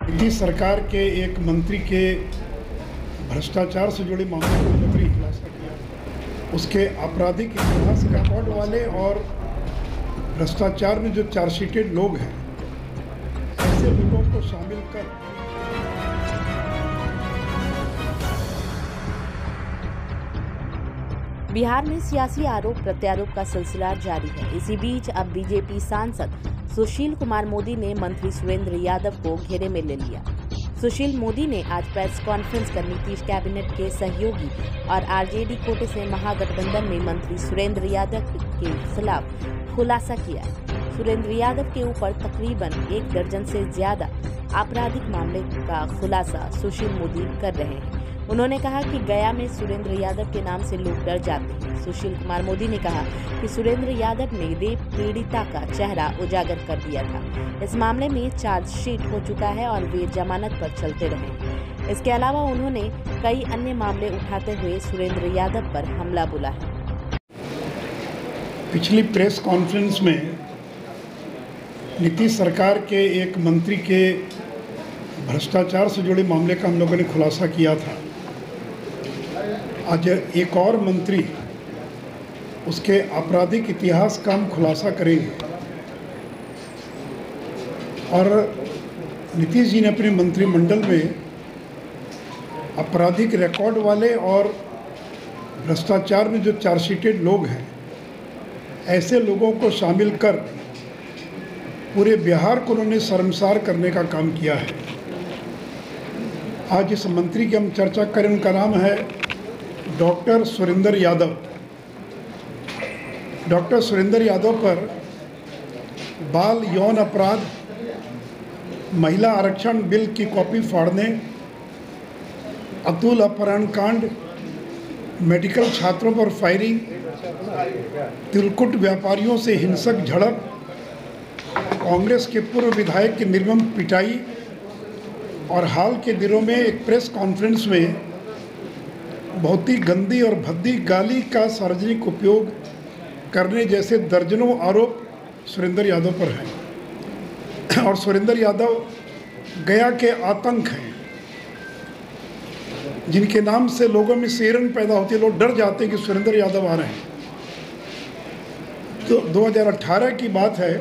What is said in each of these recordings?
नीतीश सरकार के एक मंत्री के भ्रष्टाचार से जुड़े मामले को मंत्री खुलासा किया। उसके आपराधिक इतिहास रिकॉर्ड वाले और भ्रष्टाचार में जो चार्जशीटेड लोग हैं, ऐसे लोगों को शामिल कर बिहार में सियासी आरोप प्रत्यारोप का सिलसिला जारी है। इसी बीच अब बीजेपी सांसद सुशील कुमार मोदी ने मंत्री सुरेंद्र यादव को घेरे में ले लिया। सुशील मोदी ने आज प्रेस कॉन्फ्रेंस कर नीतीश कैबिनेट के सहयोगी और आरजेडी कोटे से महागठबंधन में मंत्री सुरेंद्र यादव के खिलाफ खुलासा किया। सुरेंद्र यादव के ऊपर तकरीबन 1 दर्जन से ज्यादा आपराधिक मामले का खुलासा सुशील मोदी कर रहे हैं। उन्होंने कहा कि गया में सुरेंद्र यादव के नाम से लोग डर जाते हैं। सुशील कुमार मोदी ने कहा कि सुरेंद्र यादव ने रेप पीड़िता का चेहरा उजागर कर दिया था। इस मामले में चार्जशीट हो चुका है और वे जमानत पर चलते रहे। इसके अलावा उन्होंने कई अन्य मामले उठाते हुए सुरेंद्र यादव पर हमला बोला है। पिछली प्रेस कॉन्फ्रेंस में नीतीश सरकार के एक मंत्री के भ्रष्टाचार से जुड़े मामले का हम लोगों ने खुलासा किया था। आज एक और मंत्री उसके आपराधिक इतिहास का हम खुलासा करेंगे और नीतीश जी ने अपने मंत्रिमंडल में आपराधिक रिकॉर्ड वाले और भ्रष्टाचार में जो चार्जशीटेड लोग हैं, ऐसे लोगों को शामिल कर पूरे बिहार को उन्होंने शर्मसार करने का काम किया है। आज इस मंत्री की हम चर्चा करें, उनका नाम है डॉक्टर सुरेंद्र यादव। डॉक्टर सुरेंद्र यादव पर बाल यौन अपराध, महिला आरक्षण बिल की कॉपी फाड़ने, अतुल अपहरण कांड, मेडिकल छात्रों पर फायरिंग, तिलकुट व्यापारियों से हिंसक झड़प, कांग्रेस के पूर्व विधायक की निर्मम पिटाई और हाल के दिनों में एक प्रेस कॉन्फ्रेंस में बहुत ही गंदी और भद्दी गाली का सार्वजनिक उपयोग करने जैसे दर्जनों आरोप सुरेंद्र यादव पर हैं। और सुरेंद्र यादव गया के आतंक हैं, जिनके नाम से लोगों में सिहरन पैदा होती है। लोग डर जाते हैं कि सुरेंद्र यादव आ रहे हैं। तो 2018 की बात है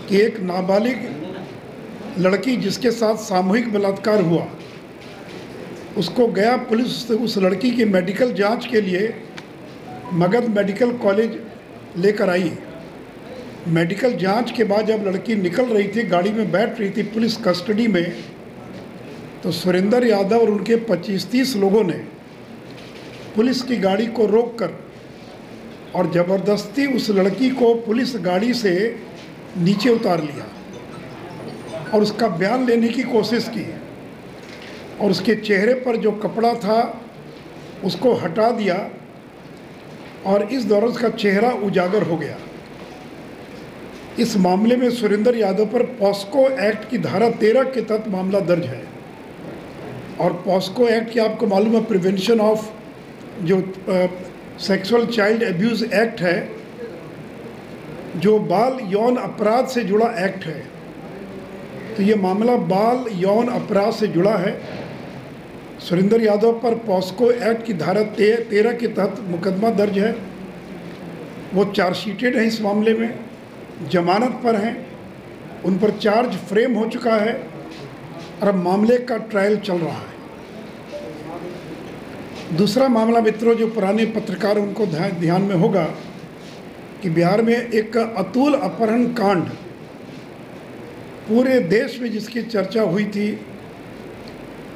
कि एक नाबालिग लड़की जिसके साथ सामूहिक बलात्कार हुआ, उसको गया पुलिस उस लड़की की मेडिकल जांच के लिए मगध मेडिकल कॉलेज लेकर आई। मेडिकल जांच के बाद जब लड़की निकल रही थी, गाड़ी में बैठ रही थी पुलिस कस्टडी में, तो सुरेंद्र यादव और उनके 25-30 लोगों ने पुलिस की गाड़ी को रोककर और ज़बरदस्ती उस लड़की को पुलिस गाड़ी से नीचे उतार लिया और उसका बयान लेने की कोशिश की और उसके चेहरे पर जो कपड़ा था उसको हटा दिया और इस दौरान उसका चेहरा उजागर हो गया। इस मामले में सुरेंद्र यादव पर पॉस्को एक्ट की धारा 13 के तहत मामला दर्ज है। और पॉस्को एक्ट की आपको मालूम है, प्रिवेंशन ऑफ जो सेक्सुअल चाइल्ड एब्यूज़ एक्ट है, जो बाल यौन अपराध से जुड़ा एक्ट है। तो ये मामला बाल यौन अपराध से जुड़ा है। सुरेंद्र यादव पर पॉस्को एक्ट की धारा 13 के तहत मुकदमा दर्ज है। वो चार्जशीटेड हैं, इस मामले में जमानत पर हैं, उन पर चार्ज फ्रेम हो चुका है और अब मामले का ट्रायल चल रहा है। दूसरा मामला मित्रों, जो पुराने पत्रकार उनको ध्यान में होगा कि बिहार में एक अतुल अपहरण कांड पूरे देश में जिसकी चर्चा हुई थी,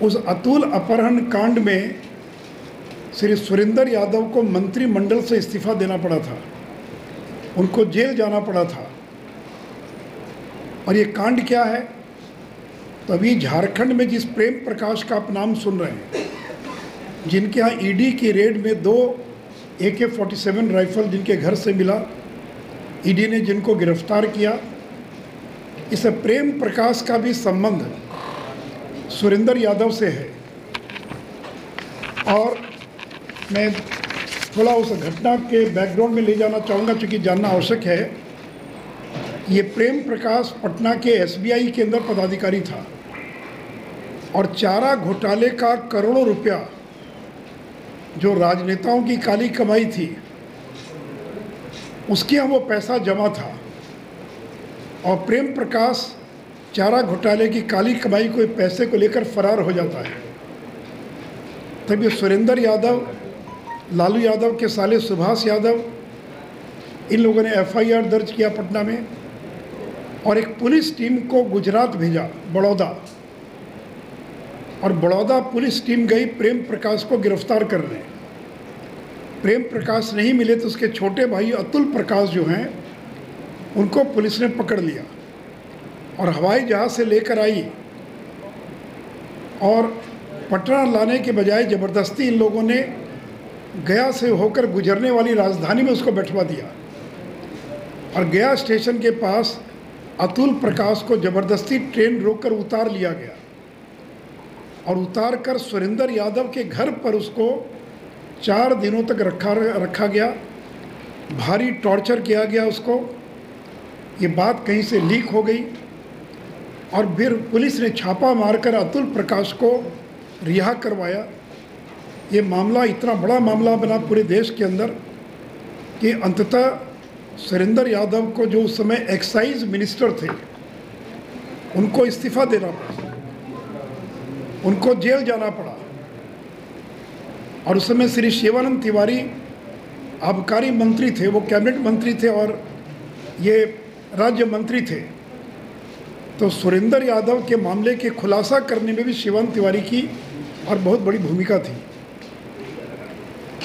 उस अतुल अपहरण कांड में श्री सुरेंद्र यादव को मंत्रिमंडल से इस्तीफा देना पड़ा था, उनको जेल जाना पड़ा था। और ये कांड क्या है? तो अभी झारखंड में जिस प्रेम प्रकाश का आप नाम सुन रहे हैं, जिनके यहाँ ईडी की रेड में 2 AK-47 राइफल जिनके घर से मिला, ईडी ने जिनको गिरफ्तार किया, इस प्रेम प्रकाश का भी संबंध सुरेंद्र यादव से है। और मैं थोड़ा उस घटना के बैकग्राउंड में ले जाना चाहूँगा, चूँकि जानना आवश्यक है। ये प्रेम प्रकाश पटना के SBI के अंदर पदाधिकारी था और चारा घोटाले का करोड़ों रुपया जो राजनेताओं की काली कमाई थी, उसके यहाँ वो पैसा जमा था। और प्रेम प्रकाश चारा घोटाले की काली कमाई को पैसे को लेकर फरार हो जाता है। तब ये सुरेंद्र यादव, लालू यादव के साले सुभाष यादव, इन लोगों ने एफआईआर दर्ज किया पटना में और एक पुलिस टीम को गुजरात भेजा, बड़ौदा, और बड़ौदा पुलिस टीम गई प्रेम प्रकाश को गिरफ्तार करने। प्रेम प्रकाश नहीं मिले तो उसके छोटे भाई अतुल प्रकाश जो हैं, उनको पुलिस ने पकड़ लिया और हवाई जहाज़ से लेकर आई और पटना लाने के बजाय ज़बरदस्ती इन लोगों ने गया से होकर गुजरने वाली राजधानी में उसको बैठवा दिया और गया स्टेशन के पास अतुल प्रकाश को ज़बरदस्ती ट्रेन रोककर उतार लिया गया और उतार कर सुरेंद्र यादव के घर पर उसको 4 दिनों तक रखा गया। भारी टॉर्चर किया गया उसको। ये बात कहीं से लीक हो गई और फिर पुलिस ने छापा मारकर अतुल प्रकाश को रिहा करवाया। ये मामला इतना बड़ा मामला बना पूरे देश के अंदर कि अंततः सुरेंद्र यादव को, जो उस समय एक्साइज मिनिस्टर थे, उनको इस्तीफा देना पड़ा, उनको जेल जाना पड़ा। और उस समय श्री शिवानंद तिवारी आबकारी मंत्री थे, वो कैबिनेट मंत्री थे और ये राज्य मंत्री थे। तो सुरेंद्र यादव के मामले के खुलासा करने में भी शिवानंद तिवारी की और बहुत बड़ी भूमिका थी।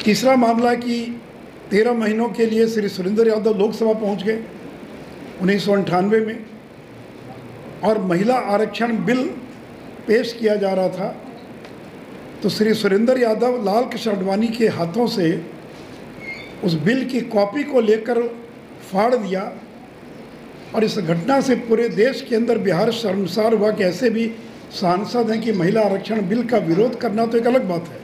तीसरा मामला कि 13 महीनों के लिए श्री सुरेंद्र यादव लोकसभा पहुंच गए 1998 में और महिला आरक्षण बिल पेश किया जा रहा था। तो श्री सुरेंद्र यादव लाल कृष्ण आडवाणी के हाथों से उस बिल की कॉपी को लेकर फाड़ दिया और इस घटना से पूरे देश के अंदर बिहार शर्मसार हुआ कि ऐसे भी सांसद हैं कि महिला आरक्षण बिल का विरोध करना तो एक अलग बात है,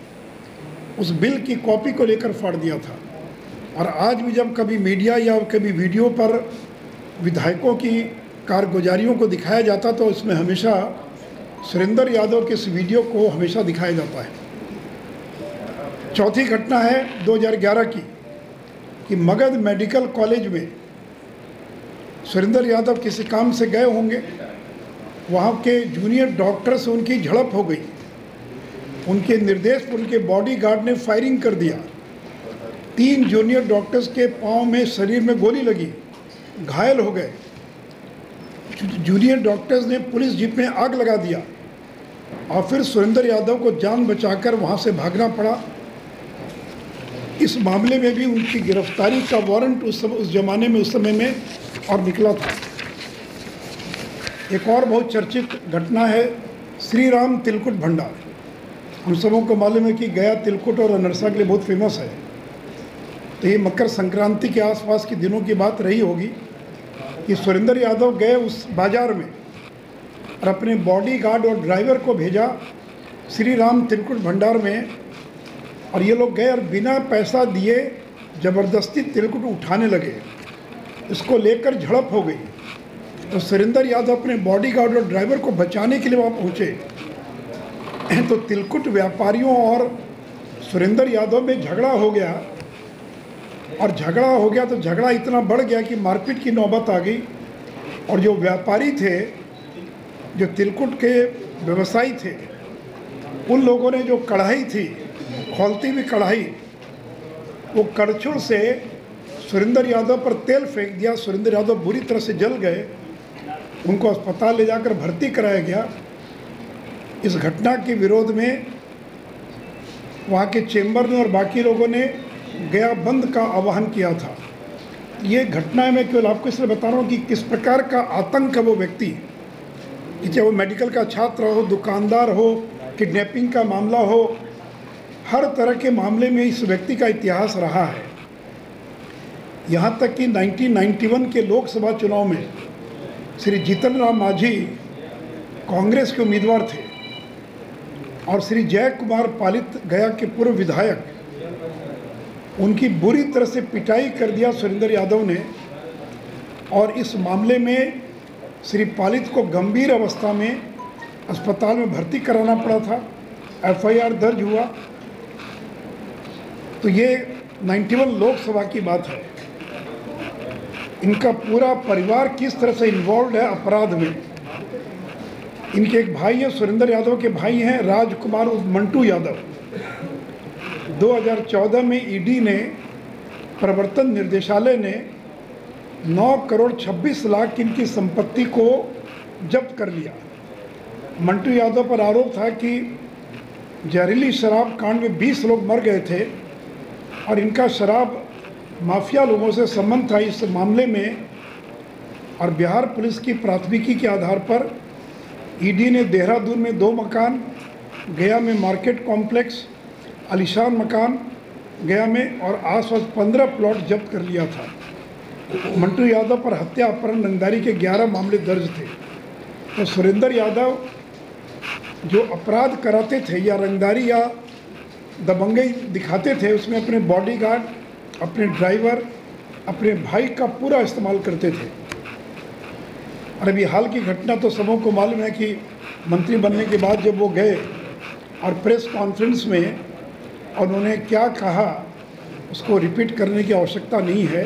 उस बिल की कॉपी को लेकर फाड़ दिया था। और आज भी जब कभी मीडिया या कभी वीडियो पर विधायकों की कारगुजारियों को दिखाया जाता तो इसमें हमेशा सुरेंद्र यादव के इस वीडियो को हमेशा दिखाया जाता है। चौथी घटना है 2011 की कि मगध मेडिकल कॉलेज में सुरेंद्र यादव किसी काम से गए होंगे, वहाँ के जूनियर डॉक्टर से उनकी झड़प हो गई। उनके निर्देश पर उनके बॉडीगार्ड ने फायरिंग कर दिया। 3 जूनियर डॉक्टर्स के पाँव में, शरीर में गोली लगी, घायल हो गए। जूनियर डॉक्टर्स ने पुलिस जीप में आग लगा दिया और फिर सुरेंद्र यादव को जान बचाकर वहाँ से भागना पड़ा। इस मामले में भी उनकी गिरफ्तारी का वारंट उस जमाने में, उस समय में और निकला था। एक और बहुत चर्चित घटना है श्री राम तिलकुट भंडार। हम सबों को मालूम है कि गया तिलकुट और अनरसा के लिए बहुत फेमस है। तो ये मकर संक्रांति के आसपास के दिनों की बात रही होगी कि सुरेंद्र यादव गए उस बाज़ार में और अपने बॉडीगार्ड और ड्राइवर को भेजा श्री राम तिलकुट भंडार में, और ये लोग गए और बिना पैसा दिए ज़बरदस्ती तिलकुट उठाने लगे। इसको लेकर झड़प हो गई। तो सुरेंद्र यादव अपने बॉडीगार्ड और ड्राइवर को बचाने के लिए वहाँ पहुँचे। तो तिलकुट व्यापारियों और सुरेंद्र यादव में झगड़ा हो गया और तो झगड़ा इतना बढ़ गया कि मारपीट की नौबत आ गई। और जो व्यापारी थे, जो तिलकुट के व्यवसायी थे, उन लोगों ने जो कढ़ाई थी, खौलती हुई कढ़ाई, वो कड़छुल से सुरेंद्र यादव पर तेल फेंक दिया। सुरेंद्र यादव बुरी तरह से जल गए। उनको अस्पताल ले जाकर भर्ती कराया गया। इस घटना के विरोध में वहाँ के चेंबर ने और बाकी लोगों ने गया बंद का आह्वान किया था। ये घटना मैं केवल आपको इसलिए बता रहा हूँ कि किस प्रकार का आतंक है वो व्यक्ति, चाहे वो मेडिकल का छात्र हो, दुकानदार हो, किडनैपिंग का मामला हो, हर तरह के मामले में इस व्यक्ति का इतिहास रहा है। यहाँ तक कि 1991 के लोकसभा चुनाव में श्री जीतन राम मांझी कांग्रेस के उम्मीदवार थे और श्री जय कुमार पालित, गया के पूर्व विधायक, उनकी बुरी तरह से पिटाई कर दिया सुरेंद्र यादव ने। और इस मामले में श्री पालित को गंभीर अवस्था में अस्पताल में भर्ती कराना पड़ा था, FIR दर्ज हुआ। तो ये 91 लोकसभा की बात है। इनका पूरा परिवार किस तरह से इन्वॉल्व है अपराध में। इनके एक भाई है, सुरेंद्र यादव के भाई हैं राजकुमार उर्फ मंटू यादव। 2014 में ED ने, प्रवर्तन निर्देशालय ने 9 करोड़ 26 लाख इनकी संपत्ति को जब्त कर लिया। मंटू यादव पर आरोप था कि जहरीली शराब कांड में 20 लोग मर गए थे और इनका शराब माफिया लोगों से संबंध था इस मामले में। और बिहार पुलिस की प्राथमिकी के आधार पर ED ने देहरादून में 2 मकान, गया में मार्केट कॉम्प्लेक्स, आलीशान मकान गया में और आसपास 15 प्लॉट जब्त कर लिया था। मंटू यादव पर हत्या, अपहरण, रंगदारी के 11 मामले दर्ज थे। तो सुरेंद्र यादव जो अपराध कराते थे या रंगदारी या दबंगई दिखाते थे, उसमें अपने बॉडीगार्ड, अपने ड्राइवर, अपने भाई का पूरा इस्तेमाल करते थे। और अभी हाल की घटना तो सबों को मालूम है कि मंत्री बनने के बाद जब वो गए और प्रेस कॉन्फ्रेंस में उन्होंने क्या कहा, उसको रिपीट करने की आवश्यकता नहीं है।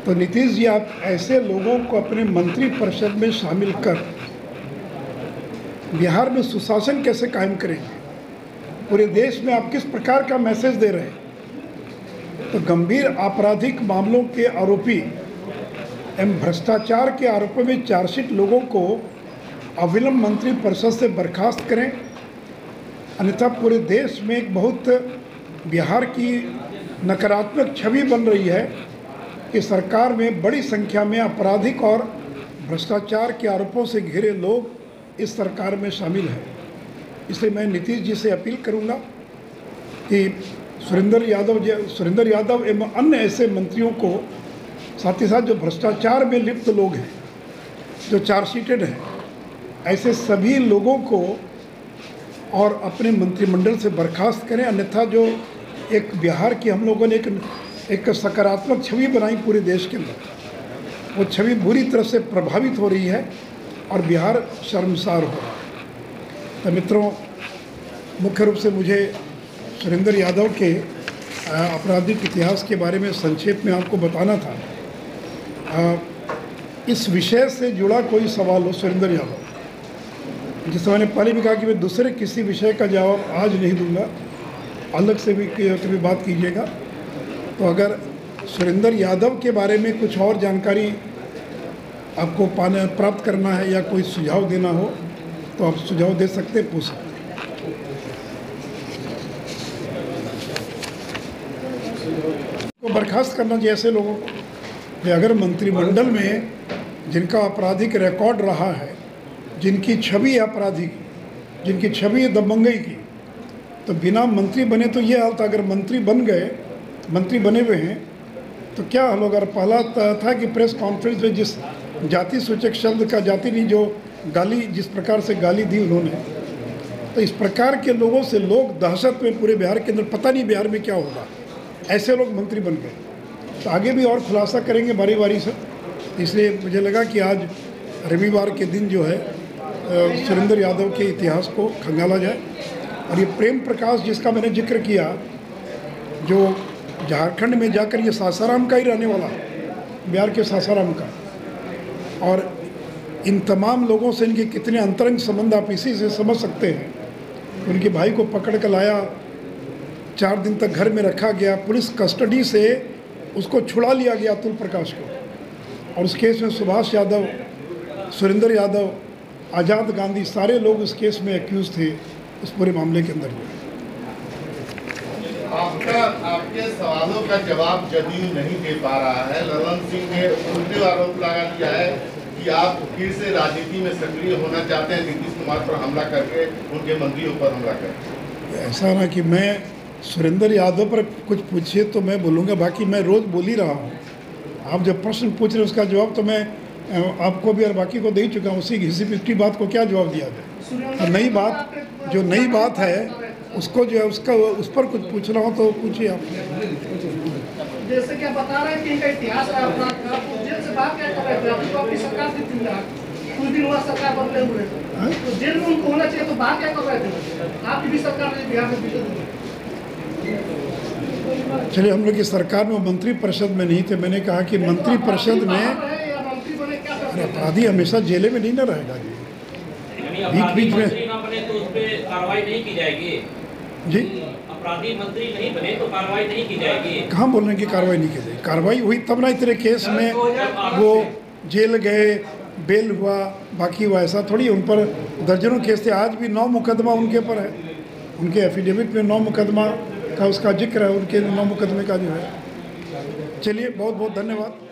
तो नीतीश जी, आप ऐसे लोगों को अपने मंत्री परिषद में शामिल कर बिहार में सुशासन कैसे कायम करेंगे? पूरे देश में आप किस प्रकार का मैसेज दे रहे हैं? तो गंभीर आपराधिक मामलों के आरोपी एवं भ्रष्टाचार के आरोपों में चार्जशीट लोगों को अविलंब मंत्री परिषद से बर्खास्त करें, अन्यथा पूरे देश में एक बहुत बिहार की नकारात्मक छवि बन रही है कि सरकार में बड़ी संख्या में आपराधिक और भ्रष्टाचार के आरोपों से घिरे लोग इस सरकार में शामिल हैं। इसलिए मैं नीतीश जी से अपील करूंगा कि सुरेंद्र यादव एवं अन्य ऐसे मंत्रियों को, साथ ही साथ जो भ्रष्टाचार में लिप्त लोग हैं, जो चार्जशीटेड हैं, ऐसे सभी लोगों को और अपने मंत्रिमंडल से बर्खास्त करें। अन्यथा जो एक बिहार की हम लोगों ने एक सकारात्मक छवि बनाई पूरे देश के अंदर, वो छवि बुरी तरह से प्रभावित हो रही है और बिहार शर्मसार हो रहा है। तो मित्रों, मुख्य रूप से मुझे सुरेंद्र यादव के आपराधिक इतिहास के बारे में संक्षेप में आपको बताना था। इस विषय से जुड़ा कोई सवाल हो सुरेंद्र यादव, जिससे मैंने पहले भी कहा कि मैं दूसरे किसी विषय का जवाब आज नहीं दूंगा, अलग से भी कभी बात कीजिएगा। तो अगर सुरेंद्र यादव के बारे में कुछ और जानकारी आपको प्राप्त करना है या कोई सुझाव देना हो तो आप सुझाव दे सकते, पूछ सकते। को बर्खास्त करना चाहिए ऐसे लोगों को कि अगर मंत्रिमंडल में जिनका आपराधिक रिकॉर्ड रहा है, जिनकी छवि आपराधिक, जिनकी छवि दबंगई की, तो बिना मंत्री बने तो ये हाल था। अगर मंत्री बन गए, मंत्री बने हुए हैं तो क्या हाल होगा? पहला था कि प्रेस कॉन्फ्रेंस में जिस जाति सूचक शब्द का, जाति नहीं, जो गाली, जिस प्रकार से गाली दी उन्होंने, तो इस प्रकार के लोगों से लोग दहशत में पूरे बिहार के अंदर, पता नहीं बिहार में क्या होगा, ऐसे लोग मंत्री बन गए। तो आगे भी और खुलासा करेंगे बारी बारी से। इसलिए मुझे लगा कि आज रविवार के दिन जो है सुरेंद्र यादव के इतिहास को खंगाला जाए। और ये प्रेम प्रकाश जिसका मैंने जिक्र किया, जो झारखंड में जाकर, ये सासाराम का ही रहने वाला है, बिहार के सासाराम का, और इन तमाम लोगों से इनके कितने अंतरंग संबंध आप इसी से समझ सकते हैं। उनके भाई को पकड़ कर लाया, 4 दिन तक घर में रखा गया, पुलिस कस्टडी से उसको छुड़ा लिया गया, अतुल प्रकाश को। और उस केस में सुभाष यादव, सुरेंद्र यादव, आज़ाद गांधी, सारे लोग उस केस में एक्यूज थे, उस पूरे मामले के अंदर। आपके सवालों का जवाब जदयू नहीं दे पा रहा है। ललन सिंह ने उल्टे आरोप लगा दिया है कि आप फिर से राजनीति में सक्रिय होना चाहते हैं, नीतीश कुमार पर हमला करके, उनके मंत्रियों पर हमला करके। ऐसा ना कि मैं सुरेंद्र यादव पर कुछ पूछिए तो मैं बोलूँगा, बाकी मैं रोज़ बोल ही रहा हूँ। आप जब प्रश्न पूछ रहे हैं उसका जवाब तो मैं आपको भी और बाकी को दे ही चुका हूँ। उसी घिसी पिटी बात को क्या जवाब दिया जाए? नई बात, जो नई बात है उसको जो है उसका उस पर कुछ पूछना हो तो पूछिए आप। जैसे कि आप बता रहे हैं कि इनका इतिहास है अपराध का, तो जेल से बाहर क्या कर रहे थे? अभी तो आपकी सरकार थी 3 लाख, कुछ दिन हुआ सरकार बदले हुए, तो जेल में उनको होना चाहिए, तो बाहर क्या कर रहे थे? आपकी भी सरकार ने बिहार में चलिए, हम लोग की सरकार में मंत्री परिषद में नहीं थे। मैंने कहा कि मंत्री परिषद में अरे अपराधी हमेशा जेले में नहीं ना रहेगा जी। बीच में ना बने तो उस पे कार्रवाई नहीं की जाएगी जी। अपराधी मंत्री नहीं बने तो कार्रवाई नहीं की जाएगी। कहाँ बोल रहे हैं कि कार्रवाई नहीं की जाएगी? कार्रवाई हुई तब ना इतने केस में वो जेल गए, बेल हुआ, बाकी वो ऐसा थोड़ी। उन पर दर्जनों केस थे, आज भी 9 मुकदमा उनके पर है। उनके एफिडेविट में 9 मुकदमा का उसका जिक्र है, उनके 9 मुकदमे का जो है। चलिए, बहुत बहुत धन्यवाद।